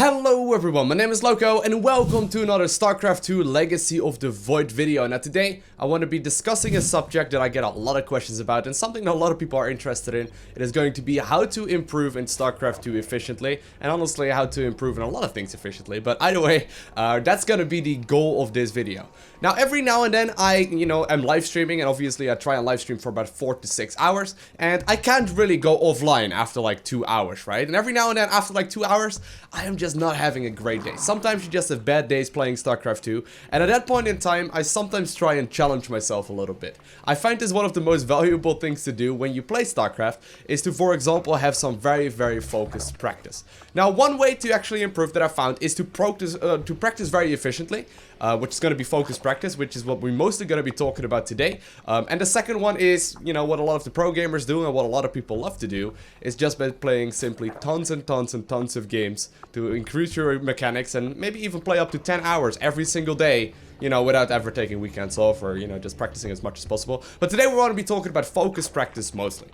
Hello everyone, my name is Lowko and welcome to another StarCraft 2 Legacy of the Void video. Now today I want to be discussing a subject that I get a lot of questions about and something that a lot of people are interested in. It is going to be how to improve in StarCraft 2 efficiently, and honestly how to improve in a lot of things efficiently, but either way, that's going to be the goal of this video. Now every now and then I, am live streaming, and obviously I try and live stream for about 4 to 6 hours, and I can't really go offline after like 2 hours, right? And every now and then after like 2 hours, I am just not having a great day. Sometimes you just have bad days playing StarCraft 2, and at that point in time, I sometimes try and challenge myself a little bit. I find this one of the most valuable things to do when you play StarCraft, is to, for example, have some very focused practice. Now, one way to actually improve that I found is to practice very efficiently, which is going to be focused practice, which is what we're mostly going to be talking about today. And the second one is, what a lot of the pro gamers do and what a lot of people love to do, is just by playing simply tons and tons of games to increase your mechanics and maybe even play up to 10 hours every single day, without ever taking weekends off or, just practicing as much as possible. But today we want to be talking about focused practice mostly.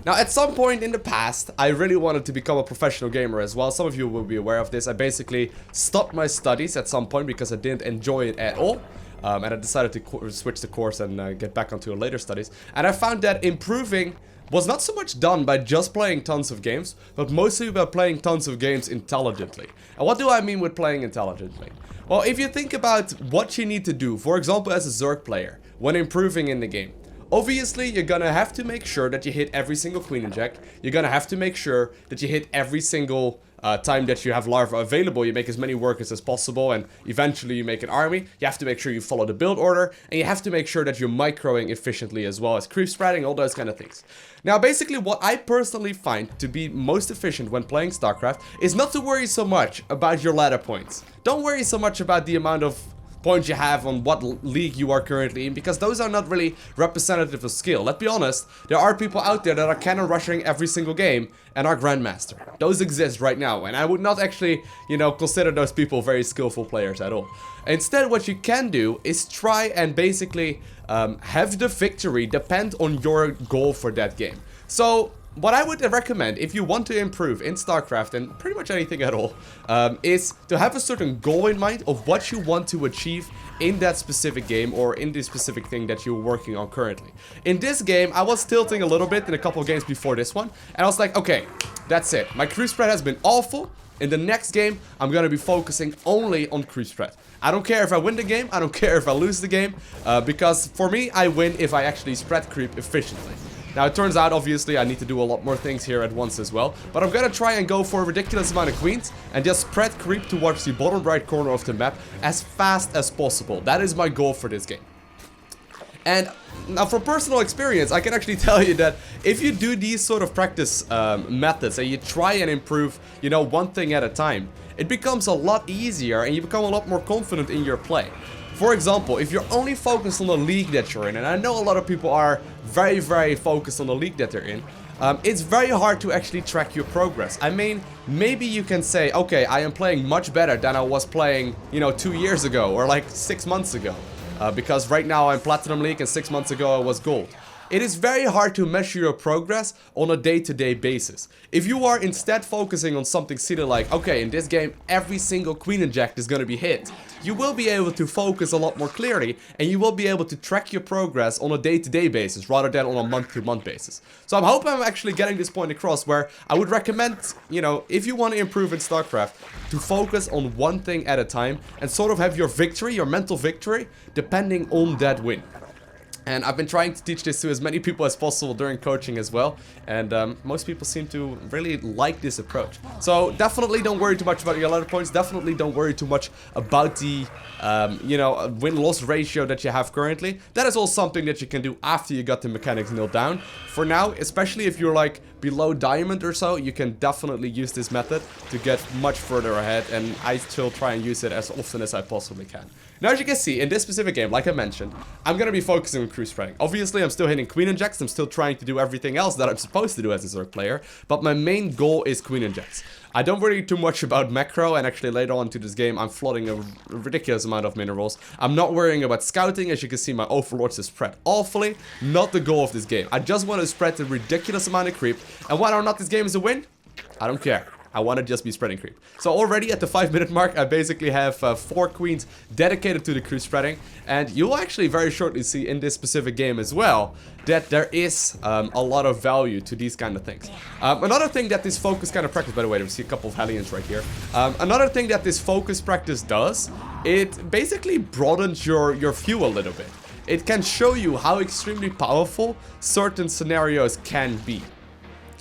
Now, at some point in the past, I really wanted to become a professional gamer as well. Some of you will be aware of this. I basically stopped my studies at some point because I didn't enjoy it at all. And I decided to switch the course and get back onto later studies. And I found that improving was not so much done by just playing tons of games, but mostly by playing tons of games intelligently. And what do I mean with playing intelligently? Well, if you think about what you need to do, for example, as a Zerg player, when improving in the game. Obviously, you're gonna have to make sure that you hit every single Queen Inject. You're gonna have to make sure that you hit every single time that you have larva available. You make as many workers as possible, and eventually you make an army. You have to make sure you follow the build order, and you have to make sure that you're microing efficiently as well as creep spreading, all those kind of things. Now, basically, what I personally find to be most efficient when playing StarCraft is not to worry so much about your ladder points. Don't worry so much about the amount of points you have on what league you are currently in, because those are not really representative of skill. Let's be honest, there are people out there that are cannon rushing every single game and are Grandmaster. Those exist right now, and I would not actually, consider those people very skillful players at all. Instead, what you can do is try and basically have the victory depend on your goal for that game. So what I would recommend, if you want to improve in StarCraft and pretty much anything at all, is to have a certain goal in mind of what you want to achieve in that specific game or in the specific thing that you're working on currently. In this game, I was tilting a little bit in a couple of games before this one, and I was like, okay, that's it. My creep spread has been awful. In the next game, I'm going to be focusing only on creep spread. I don't care if I win the game, I don't care if I lose the game, because for me, I win if I actually spread creep efficiently. Now, it turns out, obviously, I need to do a lot more things here at once as well. But I'm gonna try and go for a ridiculous amount of queens and just spread creep towards the bottom right corner of the map as fast as possible. That is my goal for this game. And now, from personal experience, I can actually tell you that if you do these sort of practice methods and you try and improve, one thing at a time, it becomes a lot easier and you become a lot more confident in your play. For example, if you're only focused on the league that you're in, and I know a lot of people are very focused on the league that they're in, it's very hard to actually track your progress. I mean, maybe you can say, okay, I am playing much better than I was playing, 2 years ago or like 6 months ago. Because right now I'm Platinum League and 6 months ago I was Gold. It is very hard to measure your progress on a day-to-day basis. If you are instead focusing on something silly like, okay, in this game every single Queen Inject is going to be hit, you will be able to focus a lot more clearly and you will be able to track your progress on a day-to-day basis rather than on a month-to-month basis. So I hope I'm actually getting this point across where I would recommend, if you want to improve in StarCraft, to focus on one thing at a time and sort of have your victory, your mental victory, depending on that win. And I've been trying to teach this to as many people as possible during coaching as well. And most people seem to really like this approach. So definitely don't worry too much about your ladder points. Definitely don't worry too much about the, win-loss ratio that you have currently. That is all something that you can do after you got the mechanics nailed down. For now, especially if you're like below diamond or so, you can definitely use this method to get much further ahead. And I still try and use it as often as I possibly can. Now, as you can see, in this specific game, like I mentioned, I'm going to be focusing on creep spreading. Obviously, I'm still hitting Queen Injects. I'm still trying to do everything else that I'm supposed to do as a Zerg player. But my main goal is Queen Injects. I don't worry too much about macro, and actually later on to this game, I'm flooding a ridiculous amount of minerals. I'm not worrying about scouting. As you can see, my overlords is spread awfully. Not the goal of this game. I just want to spread a ridiculous amount of creep. And whether or not this game is a win, I don't care. I want to just be spreading creep. So already at the 5-minute mark, I basically have 4 queens dedicated to the creep spreading. And you'll actually very shortly see in this specific game as well that there is a lot of value to these kind of things. Another thing that this focus kind of practice, by the way, we see a couple of Hellions right here. Another thing that this focus practice does, it basically broadens your view a little bit. It can show you how extremely powerful certain scenarios can be.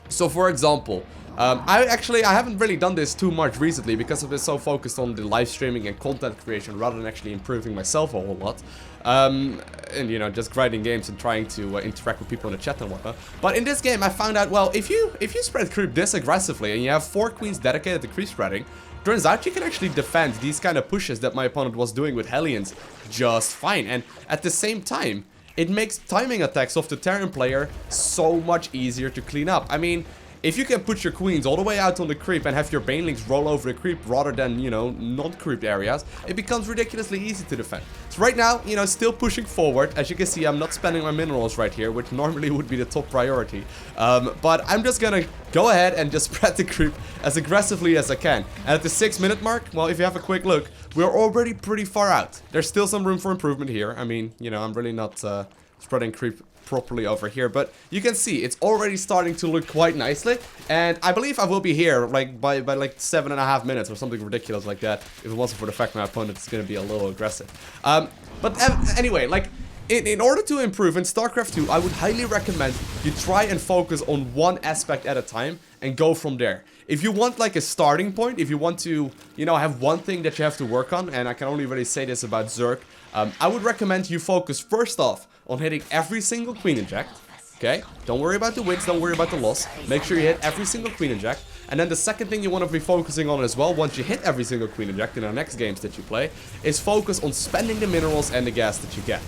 So for example, I haven't really done this too much recently because I've been so focused on the live streaming and content creation rather than actually improving myself a whole lot. And you know, just grinding games and trying to interact with people in the chat and whatnot. But in this game I found out, well, if you spread creep this aggressively and you have 4 queens dedicated to creep spreading, turns out you can actually defend these kind of pushes that my opponent was doing with Hellions just fine. And at the same time, it makes timing attacks of the Terran player so much easier to clean up. I mean, if you can put your queens all the way out on the creep and have your banelings roll over the creep rather than, you know, non-creeped areas, it becomes ridiculously easy to defend. So right now, you know, still pushing forward. As you can see, I'm not spending my minerals right here, which normally would be the top priority. But I'm just gonna go ahead and just spread the creep as aggressively as I can. And at the 6-minute mark, well, if you have a quick look, we're already pretty far out. There's still some room for improvement here. I mean, you know, I'm really not spreading creep properly over here, but you can see it's already starting to look quite nicely, and I believe I will be here like by like 7.5 minutes or something ridiculous like that, if it wasn't for the fact my opponent is going to be a little aggressive. Anyway, like in order to improve in StarCraft 2, I would highly recommend you try and focus on one aspect at a time and go from there. If you want like a starting point, if you want to, you know, have one thing that you have to work on, and I can only really say this about Zerg, I would recommend you focus first off on hitting every single Queen Inject. Okay, don't worry about the wins, don't worry about the loss. Make sure you hit every single Queen Inject. And then the second thing you want to be focusing on as well, once you hit every single Queen Inject in our next games that you play, is focus on spending the minerals and the gas that you get.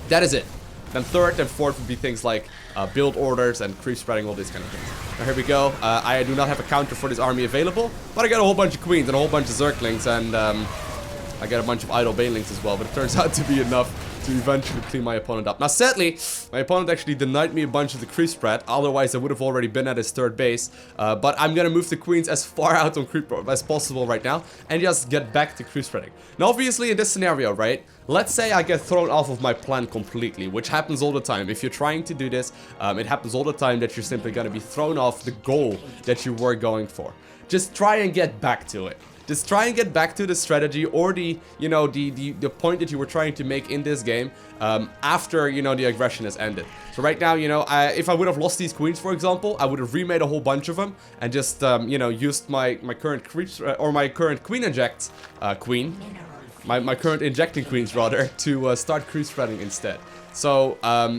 That is it. Then third and fourth would be things like build orders and creep spreading, all these kind of things. Now here we go. I do not have a counter for this army available, but I got a whole bunch of queens and a whole bunch of zerglings, and I got a bunch of idle banelings as well, but it turns out to be enough to eventually clean my opponent up. Now sadly, my opponent actually denied me a bunch of the creep spread, otherwise I would have already been at his third base. But I'm gonna move the queens as far out on creep as possible right now and just get back to creep spreading. Now obviously in this scenario, right, let's say I get thrown off of my plan completely, which happens all the time. If you're trying to do this, it happens all the time that you're simply gonna be thrown off the goal that you were going for. Just try and get back to it. Just try and get back to the strategy or the, you know, the point that you were trying to make in this game after, you know, the aggression has ended. So right now, you know, if I would have lost these queens, for example, I would have remade a whole bunch of them and just, you know, used my current creeps or my current Queen Injects my current injecting queens rather to start creep spreading instead. So,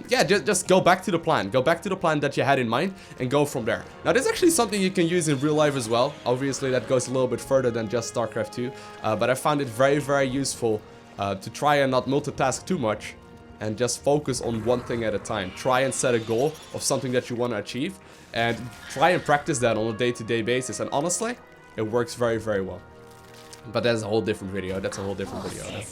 yeah, just go back to the plan. Go back to the plan that you had in mind and go from there. Now, this is actually something you can use in real life as well. Obviously, that goes a little bit further than just StarCraft 2. But I found it very, very useful to try and not multitask too much and just focus on one thing at a time. Try and set a goal of something that you want to achieve and try and practice that on a day-to-day basis. And honestly, it works very, very well. But that's a whole different video. That's a whole different video.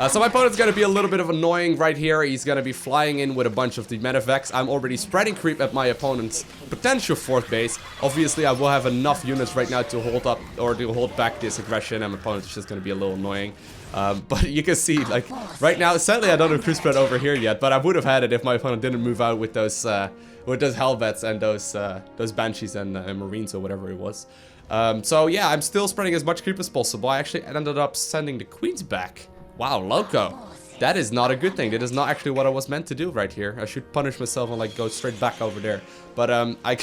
So my opponent's going to be a little bit of annoying right here. He's going to be flying in with a bunch of the medevacs. I'm already spreading creep at my opponent's potential fourth base. Obviously, I will have enough units right now to hold up or to hold back this aggression. And my opponent is just going to be a little annoying. But you can see, like, right now, sadly, I don't have creep spread over here yet. But I would have had it if my opponent didn't move out with those Helvets and those Banshees and Marines or whatever it was. So yeah, I'm still spreading as much creep as possible. I actually ended up sending the queens back. Wow, Loko. That is not a good thing. That is not actually what I was meant to do right here. I should punish myself and like go straight back over there. But I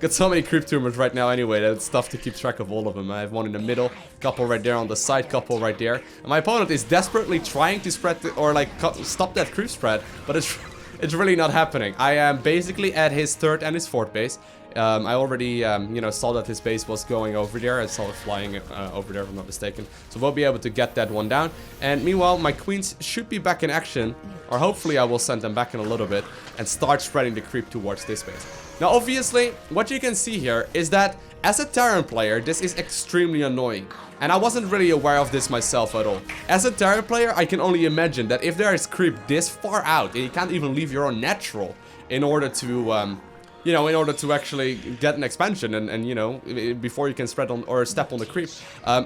got so many creep tumors right now anyway that it's tough to keep track of all of them. I have one in the middle, couple right there on the side, couple right there. And my opponent is desperately trying to spread or like stop that creep spread, but it's really not happening. I am basically at his third and his fourth base. I already, you know, saw that his base was going over there. I saw it flying over there, if I'm not mistaken. So we'll be able to get that one down. And meanwhile, my queens should be back in action. Or hopefully I will send them back in a little bit and start spreading the creep towards this base. Now, obviously, what you can see here is that as a Terran player, this is extremely annoying. And I wasn't really aware of this myself at all. As a Terran player, I can only imagine that if there is creep this far out, and you can't even leave your own natural in order to you know, in order to actually get an expansion and you know, before you can spread on or step on the creep.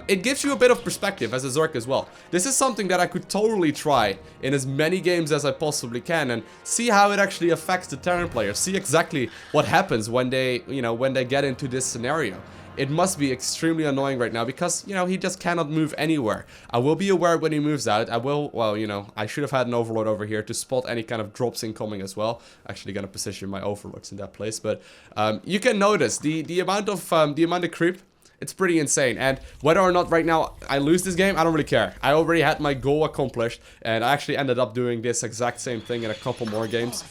It gives you a bit of perspective as a Zerg as well. This is something that I could totally try in as many games as I possibly can and see how it actually affects the Terran players. See exactly what happens when they, you know, when they get into this scenario. It must be extremely annoying right now because, you know, he just cannot move anywhere. I will be aware when he moves out. I will, well, you know, I should have had an overlord over here to spot any kind of drops incoming as well. Actually gonna position my overlords in that place, but you can notice the amount of creep. It's pretty insane, and whether or not right now I lose this game, I don't really care. I already had my goal accomplished, and I actually ended up doing this exact same thing in a couple more games.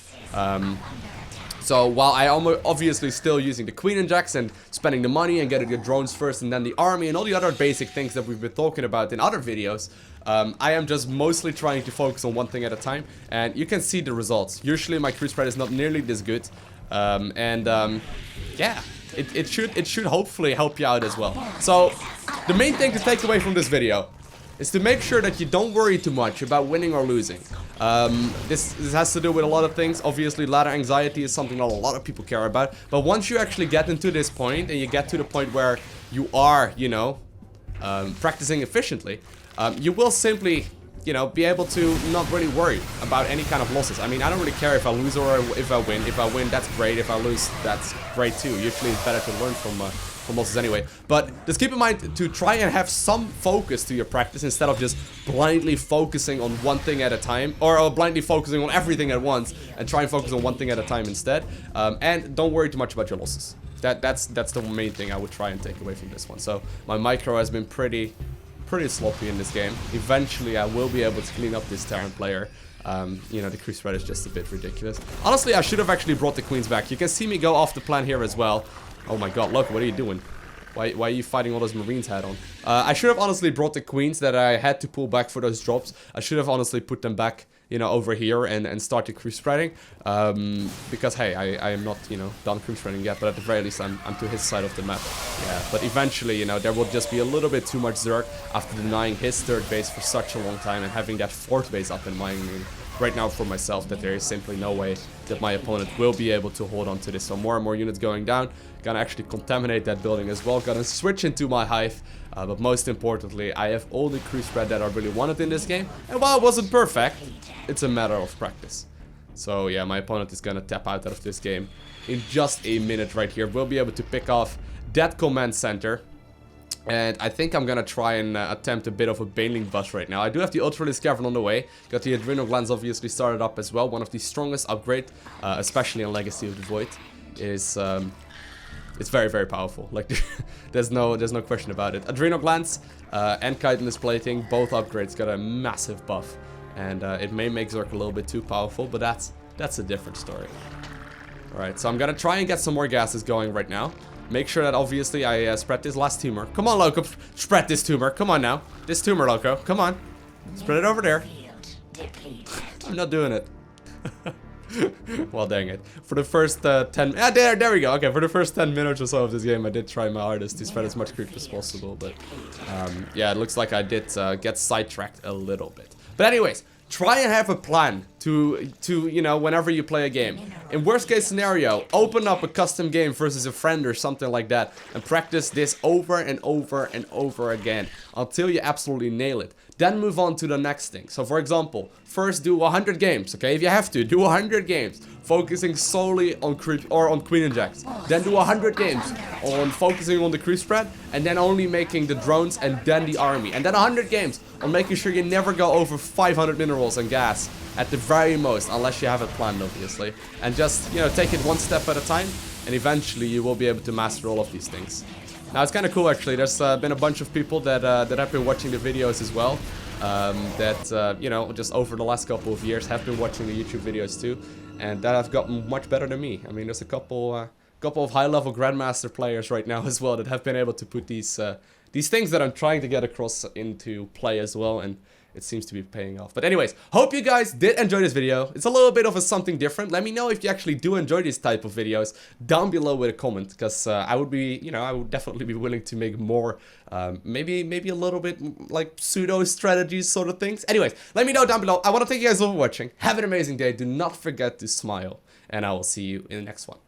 So while I am obviously still using the Queen Injects and spending the money and getting the drones first and then the army and all the other basic things that we've been talking about in other videos, I am just mostly trying to focus on one thing at a time, and you can see the results. Usually my crew spread is not nearly this good, yeah, it should hopefully help you out as well. So the main thing to take away from this video is to make sure that you don't worry too much about winning or losing. This has to do with a lot of things. Obviously, ladder anxiety is something that a lot of people care about. But once you actually get into this point, and you get to the point where you are, you know, practicing efficiently, you will simply, you know, be able to not really worry about any kind of losses. I mean, I don't really care if I lose or if I win. If I win, that's great. If I lose, that's great too. Usually it's better to learn from losses anyway. But just keep in mind to try and have some focus to your practice instead of just blindly focusing on one thing at a time, or blindly focusing on everything at once, and try and focus on one thing at a time instead. And don't worry too much about your losses. That's the main thing I would try and take away from this one. So my micro has been pretty sloppy in this game. Eventually I will be able to clean up this Terran player. You know, the crew spread is just a bit ridiculous. Honestly, I should have actually brought the queens back. You can see me go off the plan here as well. Oh my god, look, what are you doing? Why are you fighting all those marines head on? I should have honestly brought the queens that I had to pull back for those drops. I should have honestly put them back, you know, over here and started crew spreading. Because, hey, I am not, you know, done crew spreading yet, but at the very least I'm to his side of the map. Yeah, but eventually, you know, there will just be a little bit too much Zerg after denying his third base for such a long time and having that fourth base up in my right now for myself, that there is simply no way that my opponent will be able to hold on to this. So more and more units going down. Gonna actually contaminate that building as well. Gonna switch into my hive. But most importantly, I have all the crew spread that I really wanted in this game. And while it wasn't perfect, it's a matter of practice. So yeah, my opponent is gonna tap out of this game in just a minute right here. We'll be able to pick off that command center. And I think I'm gonna try and attempt a bit of a Baneling bust right now. I do have the Ultralis Cavern on the way. Got the Adrenal Glands obviously started up as well. One of the strongest upgrade, especially in Legacy of the Void, is it's very, very powerful. Like there's no question about it. Adrenal Glands and Chitinous Plating, both upgrades got a massive buff, and it may make Zerg a little bit too powerful, but that's a different story. All right, so I'm gonna try and get some more gases going right now. Make sure that obviously I spread this last tumor. Come on, Loko, spread this tumor. Come on now, this tumor, Loko. Come on, spread it over there. I'm not doing it. Well, dang it. For the first 10... there we go. Okay, for the first 10 minutes or so of this game, I did try my hardest to spread as much creep as possible. But, yeah, it looks like I did get sidetracked a little bit. But anyways, try and have a plan to you know, whenever you play a game. In worst case scenario, open up a custom game versus a friend or something like that. And practice this over and over and over again until you absolutely nail it. Then move on to the next thing. So for example, first do 100 games, okay? If you have to, do 100 games, focusing solely on creep or on Queen Injects. Then do 100 games on focusing on the crew spread, and then only making the drones and then the army. And then 100 games on making sure you never go over 500 minerals and gas at the very most, unless you have it planned, obviously. And just, you know, take it one step at a time, and eventually you will be able to master all of these things. Now, it's kind of cool, actually. There's been a bunch of people that have been watching the videos as well. You know, just over the last couple of years have been watching the YouTube videos too. And that have gotten much better than me. I mean, there's a couple of high-level Grandmaster players right now as well that have been able to put these things that I'm trying to get across into play as well. And it seems to be paying off. But anyways, hope you guys did enjoy this video. It's a little bit of a something different. Let me know if you actually do enjoy these type of videos down below with a comment, because I would be, you know, I would definitely be willing to make more, maybe a little bit like pseudo strategies sort of things. Anyways, let me know down below. I want to thank you guys all for watching. Have an amazing day. Do not forget to smile, and I will see you in the next one.